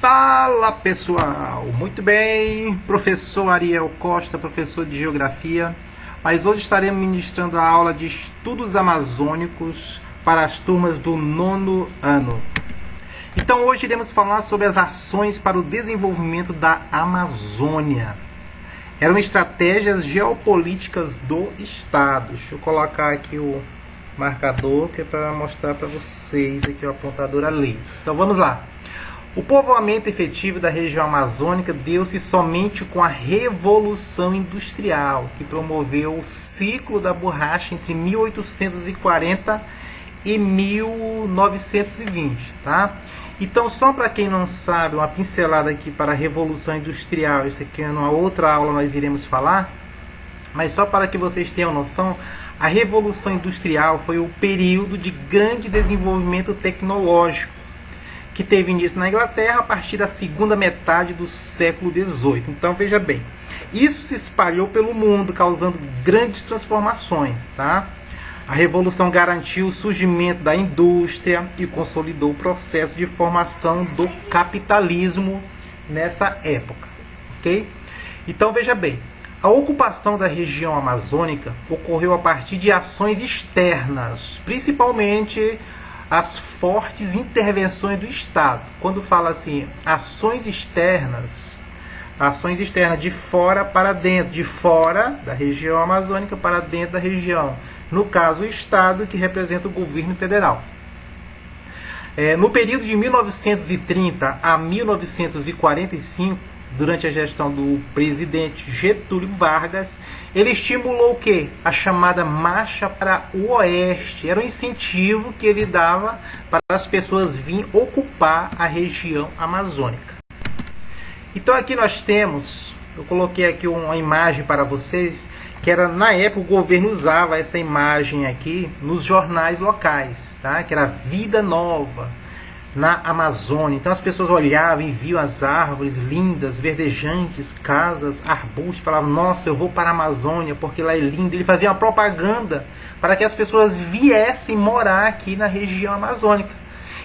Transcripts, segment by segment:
Fala pessoal, muito bem, professor Ariel Costa, professor de Geografia, mas hoje estaremos ministrando a aula de Estudos Amazônicos para as turmas do 9º ano. Então hoje iremos falar sobre as ações para o desenvolvimento da Amazônia. Eram estratégias geopolíticas do Estado. Deixa eu colocar aqui o marcador que é para mostrar para vocês aqui o apontador a laser. Então vamos lá. O povoamento efetivo da região amazônica deu-se somente com a Revolução Industrial, que promoveu o ciclo da borracha entre 1840 e 1920, tá? Então, só para quem não sabe, uma pincelada aqui para a Revolução Industrial, isso aqui é numa outra aula nós iremos falar, mas só para que vocês tenham noção, a Revolução Industrial foi o período de grande desenvolvimento tecnológico, que teve início na Inglaterra a partir da segunda metade do século XVIII. Então veja bem, isso se espalhou pelo mundo, causando grandes transformações, tá? A Revolução garantiu o surgimento da indústria e consolidou o processo de formação do capitalismo nessa época, ok? Então veja bem, a ocupação da região amazônica ocorreu a partir de ações externas, principalmente as fortes intervenções do Estado. Quando fala assim, ações externas de fora para dentro, de fora da região amazônica para dentro da região. No caso, o Estado, que representa o governo federal. No período de 1930 a 1945, durante a gestão do presidente Getúlio Vargas, ele estimulou o quê? A chamada Marcha para o Oeste. Era um incentivo que ele dava para as pessoas virem ocupar a região amazônica. Então aqui nós temos, eu coloquei aqui uma imagem para vocês, que era, na época o governo usava essa imagem aqui nos jornais locais, tá? Que era Vida Nova na Amazônia. Então as pessoas olhavam e viam as árvores lindas, verdejantes, casas, arbustos, falavam, nossa, eu vou para a Amazônia porque lá é lindo. Ele fazia uma propaganda para que as pessoas viessem morar aqui na região amazônica.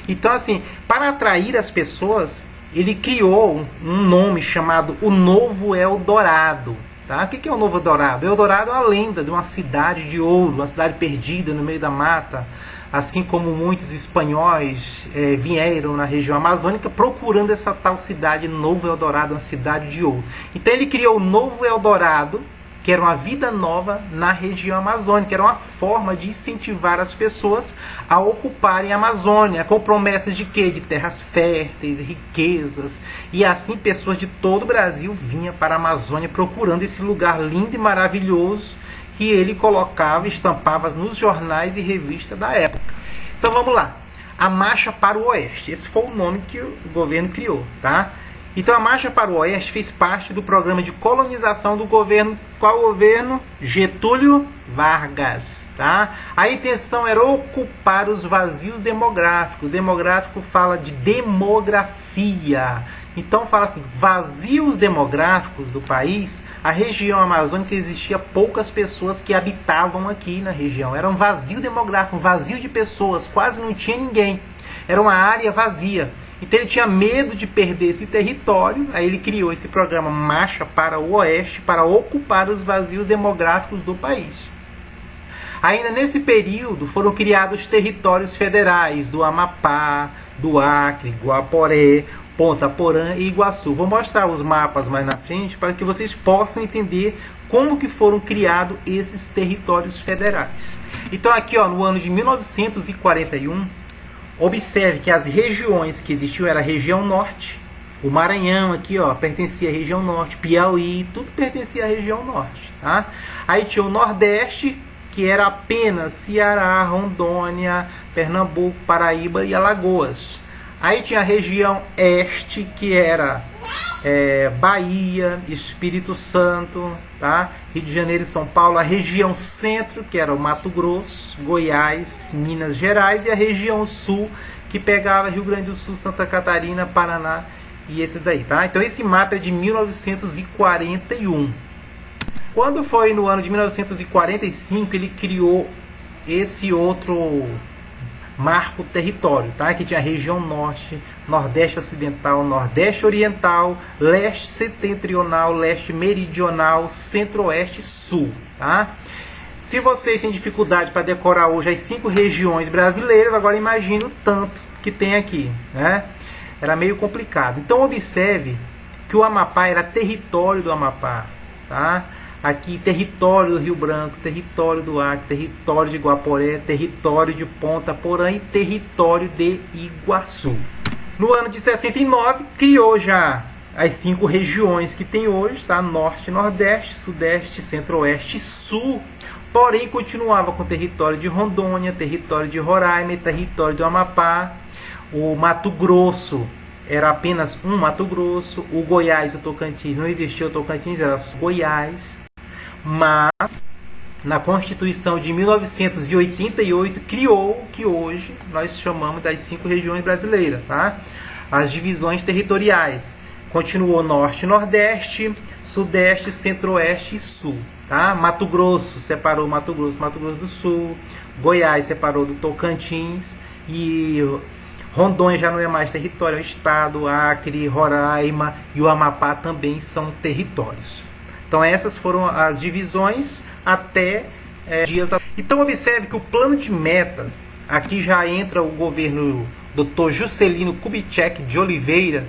Então assim, para atrair as pessoas, ele criou um nome chamado o Novo Eldorado. Tá? O que é o Novo Eldorado? Eldorado é uma lenda de uma cidade de ouro, uma cidade perdida no meio da mata, assim como muitos espanhóis vieram na região amazônica procurando essa tal cidade Novo Eldorado, uma cidade de ouro. Então ele criou o Novo Eldorado, que era uma vida nova na região amazônica, era uma forma de incentivar as pessoas a ocuparem a Amazônia, com promessas de quê? De terras férteis, riquezas, e assim pessoas de todo o Brasil vinham para a Amazônia procurando esse lugar lindo e maravilhoso que ele colocava, estampava nos jornais e revistas da época. Então vamos lá, a Marcha para o Oeste, esse foi o nome que o governo criou, tá? Então a Marcha para o Oeste fez parte do programa de colonização do governo, qual governo? Getúlio Vargas, tá? A intenção era ocupar os vazios demográficos. Demográfico fala de demografia. Então fala assim, vazios demográficos do país, a região amazônica existia poucas pessoas que habitavam aqui na região. Era um vazio demográfico, um vazio de pessoas, quase não tinha ninguém. Era uma área vazia. Então ele tinha medo de perder esse território, aí ele criou esse programa Marcha para o Oeste para ocupar os vazios demográficos do país. Ainda nesse período foram criados territórios federais do Amapá, do Acre, Guaporé, Ponta Porã e Iguaçu. Vou mostrar os mapas mais na frente para que vocês possam entender como que foram criados esses territórios federais. Então aqui, ó, no ano de 1941, observe que as regiões que existiam era a região norte, o Maranhão aqui, ó, pertencia à região norte, Piauí, tudo pertencia à região norte, tá? Aí tinha o Nordeste, que era apenas Ceará, Rondônia, Pernambuco, Paraíba e Alagoas. Aí tinha a região Este, que era Bahia, Espírito Santo, tá? Rio de Janeiro e São Paulo. A região Centro, que era o Mato Grosso, Goiás, Minas Gerais. E a região Sul, que pegava Rio Grande do Sul, Santa Catarina, Paraná e esses daí, tá? Então esse mapa é de 1941. Quando foi no ano de 1945, ele criou esse outro marca o território, tá? Que tinha a região norte, nordeste ocidental, nordeste oriental, leste setentrional, leste meridional, centro-oeste e sul, tá? Se vocês têm dificuldade para decorar hoje as 5 regiões brasileiras, agora imagine o tanto que tem aqui, né? Era meio complicado. Então observe que o Amapá era território do Amapá, tá? Aqui território do Rio Branco, território do Acre, território de Guaporé, território de Ponta Porã e território de Iguaçu. No ano de 69 criou já as 5 regiões que tem hoje, tá? Norte, Nordeste, Sudeste, Centro-Oeste e Sul. Porém continuava com território de Rondônia, território de Roraima, território do Amapá. O Mato Grosso era apenas um Mato Grosso. O Goiás, o Tocantins, não existia o Tocantins, era só Goiás. Mas na Constituição de 1988 criou o que hoje nós chamamos das 5 regiões brasileiras, tá? As divisões territoriais. Continuou Norte, Nordeste, Sudeste, Centro-Oeste e Sul, tá? Mato Grosso separou Mato Grosso do Sul. Goiás separou do Tocantins. E Rondônia já não é mais território, é um estado. Acre, Roraima e o Amapá também são territórios. Então essas foram as divisões até dias. Então observe que o plano de metas, aqui já entra o governo Dr. Juscelino Kubitschek de Oliveira,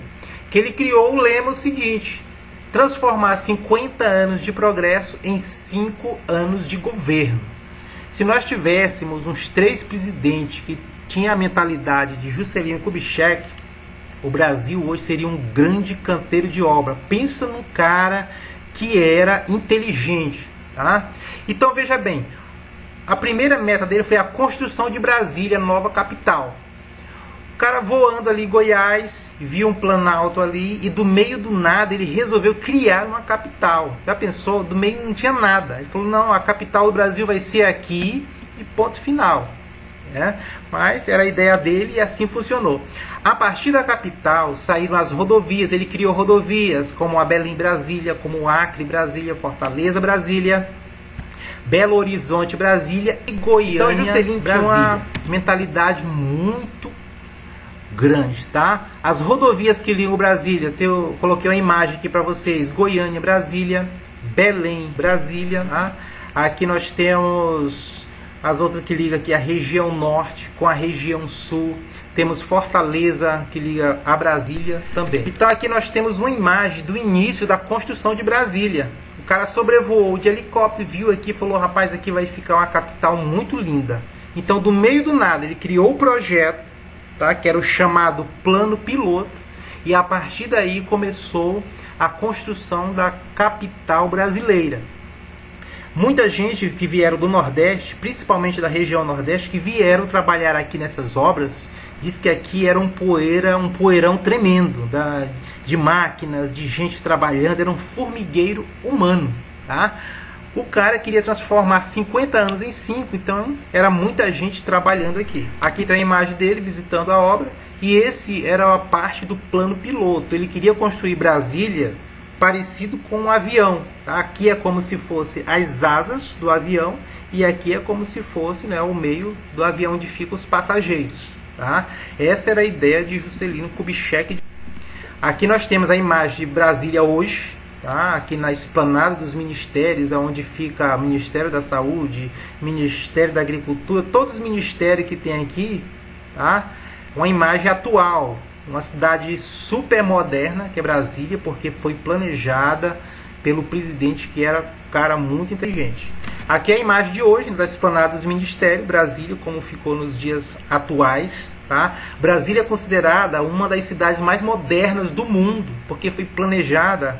que ele criou o lema seguinte: transformar 50 anos de progresso em 5 anos de governo. Se nós tivéssemos uns 3 presidentes que tinham a mentalidade de Juscelino Kubitschek, o Brasil hoje seria um grande canteiro de obra. Pensa num cara que era inteligente, tá? Então veja bem, a primeira meta dele foi a construção de Brasília, nova capital. O cara voando ali em Goiás, viu um planalto ali e do meio do nada ele resolveu criar uma capital. Já pensou? Do meio não tinha nada. Ele falou, não, a capital do Brasil vai ser aqui e ponto final. Mas era a ideia dele e assim funcionou. A partir da capital saíram as rodovias. Ele criou rodovias como a Belém Brasília, como o Acre Brasília, Fortaleza Brasília, Belo Horizonte Brasília e Goiânia. Então Juscelino tinha uma mentalidade muito grande, tá? As rodovias que ligam Brasília, eu coloquei uma imagem aqui para vocês: Goiânia Brasília, Belém Brasília, tá? Aqui nós temos as outras que ligam aqui a região norte com a região sul. Temos Fortaleza, que liga a Brasília também. Então aqui nós temos uma imagem do início da construção de Brasília. O cara sobrevoou de helicóptero, viu aqui e falou, rapaz, aqui vai ficar uma capital muito linda. Então do meio do nada ele criou o projeto, tá? Que era o chamado plano piloto. E a partir daí começou a construção da capital brasileira. Muita gente que vieram do Nordeste, principalmente da região Nordeste, que vieram trabalhar aqui nessas obras, diz que aqui era um poeirão tremendo, de máquinas, de gente trabalhando, era um formigueiro humano, tá? O cara queria transformar 50 anos em 5, então era muita gente trabalhando aqui. Aqui tem a imagem dele visitando a obra, e esse era a parte do plano piloto. Ele queria construir Brasília parecido com um avião, tá? Aqui é como se fosse as asas do avião e aqui é como se fosse, né, o meio do avião onde ficam os passageiros, tá? Essa era a ideia de Juscelino Kubitschek. Aqui nós temos a imagem de Brasília hoje, tá? Aqui na esplanada dos ministérios, onde fica o Ministério da Saúde, Ministério da Agricultura, todos os ministérios que tem aqui, tá? Uma imagem atual. Uma cidade super moderna, que é Brasília, porque foi planejada pelo presidente, que era um cara muito inteligente. Aqui é a imagem de hoje, da esplanada dos ministérios, Brasília, como ficou nos dias atuais, tá? Brasília é considerada uma das cidades mais modernas do mundo, porque foi planejada,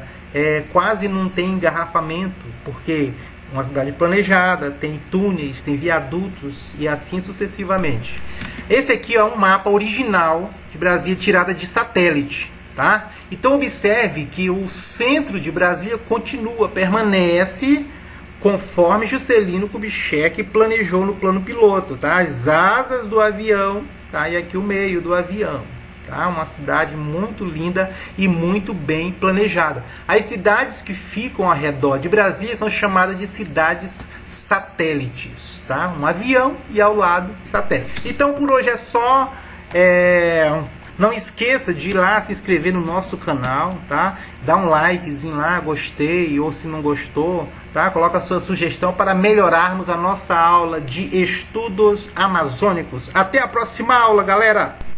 quase não tem engarrafamento, porque uma cidade planejada, tem túneis, tem viadutos e assim sucessivamente. Esse aqui é um mapa original de Brasília tirada de satélite, tá? Então observe que o centro de Brasília permanece conforme Juscelino Kubitschek planejou no plano piloto, tá? As asas do avião, tá? E aqui o meio do avião. tá? Uma cidade muito linda e muito bem planejada. As cidades que ficam ao redor de Brasília são chamadas de cidades satélites, tá? Um avião e ao lado satélites. Então por hoje é só. Não esqueça de ir lá se inscrever no nosso canal, tá? Dá um likezinho lá, gostei, ou se não gostou, tá? Coloca a sua sugestão para melhorarmos a nossa aula de estudos amazônicos. Até a próxima aula, galera!